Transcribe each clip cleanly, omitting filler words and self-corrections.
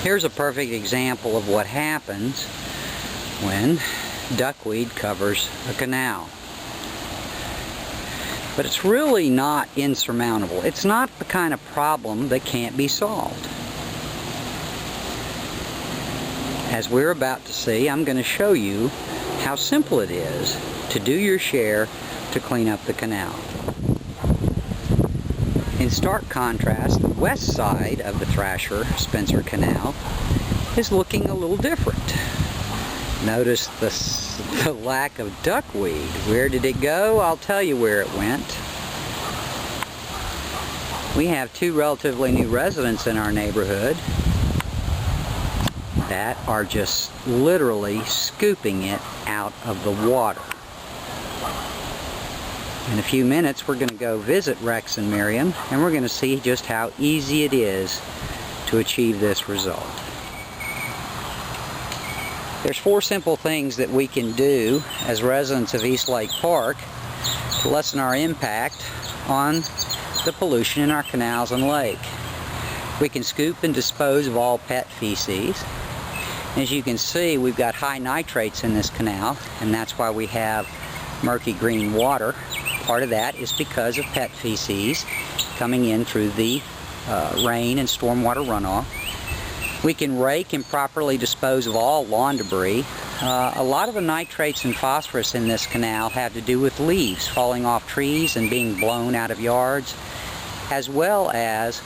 Here's a perfect example of what happens when duckweed covers a canal. But it's really not insurmountable. It's not the kind of problem that can't be solved. As we're about to see, I'm going to show you how simple it is to do your share to clean up the canal. In stark contrast, the west side of the Thrasher-Spencer Canal is looking a little different. Notice the lack of duckweed. Where did it go? I'll tell you where it went. We have two relatively new residents in our neighborhood that are just literally scooping it out of the water. In a few minutes we're going to go visit Rex and Miriam, and we're going to see just how easy it is to achieve this result. There's 4 simple things that we can do as residents of East Lake Park to lessen our impact on the pollution in our canals and lake. We can scoop and dispose of all pet feces. As you can see, we've got high nitrates in this canal, and that's why we have murky green water. Part of that is because of pet feces coming in through the rain and stormwater runoff. We can rake and properly dispose of all lawn debris. A lot of the nitrates and phosphorus in this canal have to do with leaves falling off trees and being blown out of yards, as well as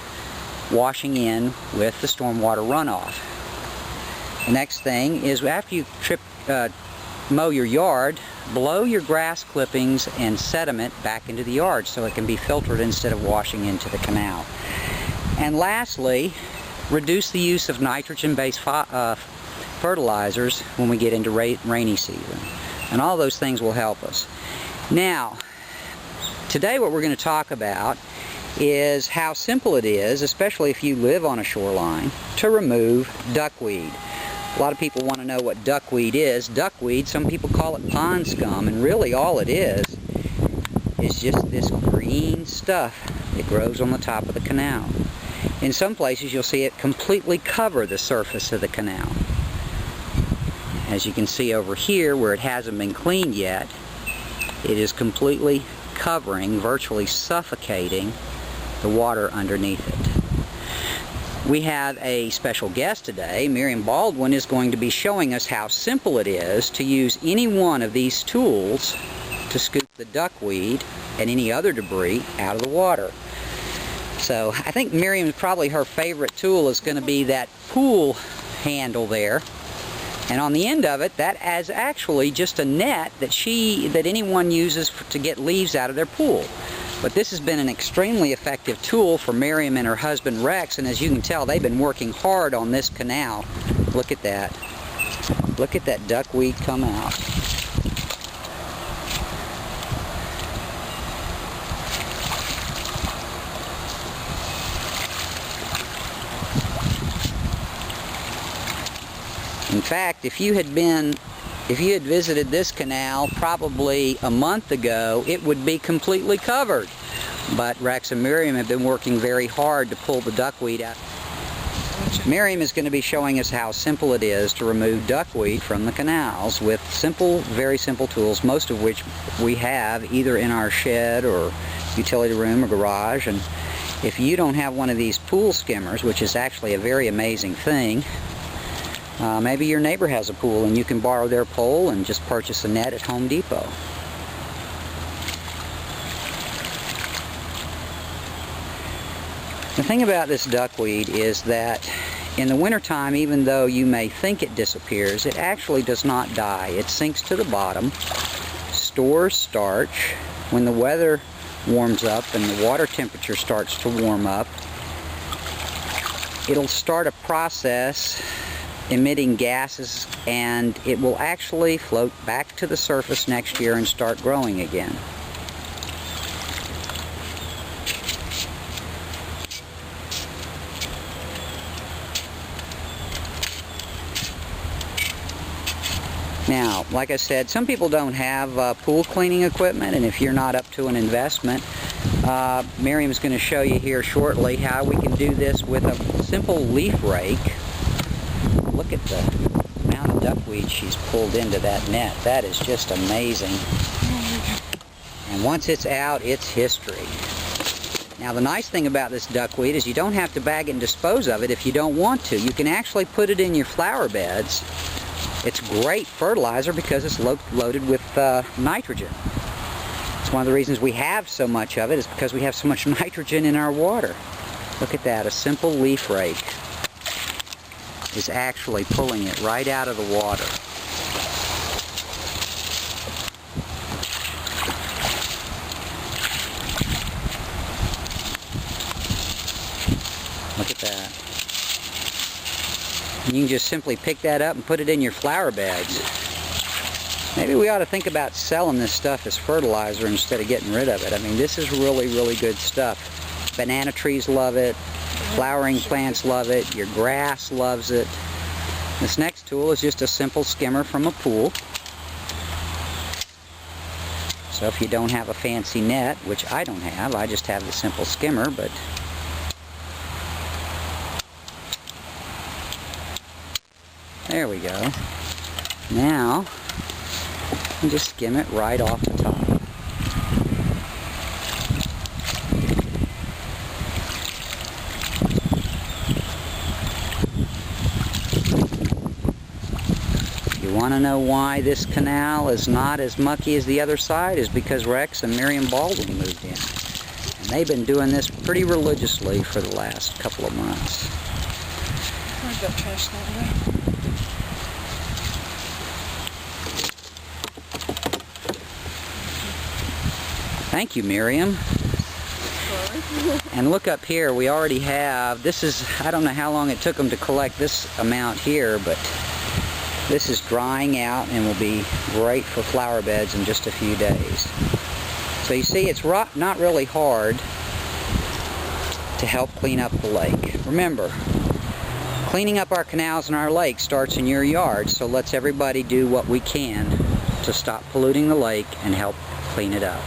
washing in with the stormwater runoff. The next thing is, after you mow your yard, blow your grass clippings and sediment back into the yard so it can be filtered instead of washing into the canal. And lastly, reduce the use of nitrogen-based fertilizers when we get into rainy season. And all those things will help us. Now, today what we're going to talk about is how simple it is, especially if you live on a shoreline, to remove duckweed. A lot of people want to know what duckweed is. Duckweed, some people call it pond scum, and really all it is just this green stuff that grows on the top of the canal. In some places you'll see it completely cover the surface of the canal. As you can see over here where it hasn't been cleaned yet, it is completely covering, virtually suffocating the water underneath it. We have a special guest today. Miriam Baldwin is going to be showing us how simple it is to use any one of these tools to scoop the duckweed and any other debris out of the water. So I think Miriam's probably her favorite tool is going to be that pool handle there. And on the end of it, that is actually just a net that anyone uses to get leaves out of their pool. But this has been an extremely effective tool for Miriam and her husband Rex, and as you can tell, they've been working hard on this canal. Look at that. Look at that duckweed come out. In fact, if you had visited this canal probably a month ago, it would be completely covered. But Rex and Miriam have been working very hard to pull the duckweed out. Miriam is going to be showing us how simple it is to remove duckweed from the canals with very simple tools, most of which we have either in our shed or utility room or garage. And if you don't have one of these pool skimmers, which is actually a very amazing thing, maybe your neighbor has a pool and you can borrow their pole and just purchase a net at Home Depot. The thing about this duckweed is that in the wintertime, even though you may think it disappears, it actually does not die. It sinks to the bottom, stores starch. When the weather warms up and the water temperature starts to warm up, it'll start a process emitting gases, and it will actually float back to the surface next year and start growing again. Now, like I said, some people don't have pool cleaning equipment, and if you're not up to an investment, Miriam's going to show you here shortly how we can do this with a simple leaf rake. look at the amount of duckweed she's pulled into that net. That is just amazing. And once it's out, it's history. Now the nice thing about this duckweed is you don't have to bag it and dispose of it if you don't want to. You can actually put it in your flower beds. It's great fertilizer because it's loaded with nitrogen. It's one of the reasons we have so much of it is because we have so much nitrogen in our water. Look at that, a simple leaf rake is actually pulling it right out of the water. Look at that. And you can just simply pick that up and put it in your flower beds. Maybe we ought to think about selling this stuff as fertilizer instead of getting rid of it. I mean, this is really, really good stuff. Banana trees love it. Flowering plants love it. Your grass loves it. This next tool is just a simple skimmer from a pool. So if you don't have a fancy net, which I don't have, I just have the simple skimmer, but there we go. Now, you just skim it right off the top. If you want to know why this canal is not as mucky as the other side is because Rex and Miriam Baldwin moved in. And they've been doing this pretty religiously for the last couple of months. I've got trash that way. Thank you, Miriam. And look up here, we already have, this is, I don't know how long it took them to collect this amount here, but this is drying out and will be great for flower beds in just a few days. So you see, it's not really hard to help clean up the lake. Remember, cleaning up our canals and our lakes starts in your yard, so let's everybody do what we can to stop polluting the lake and help clean it up.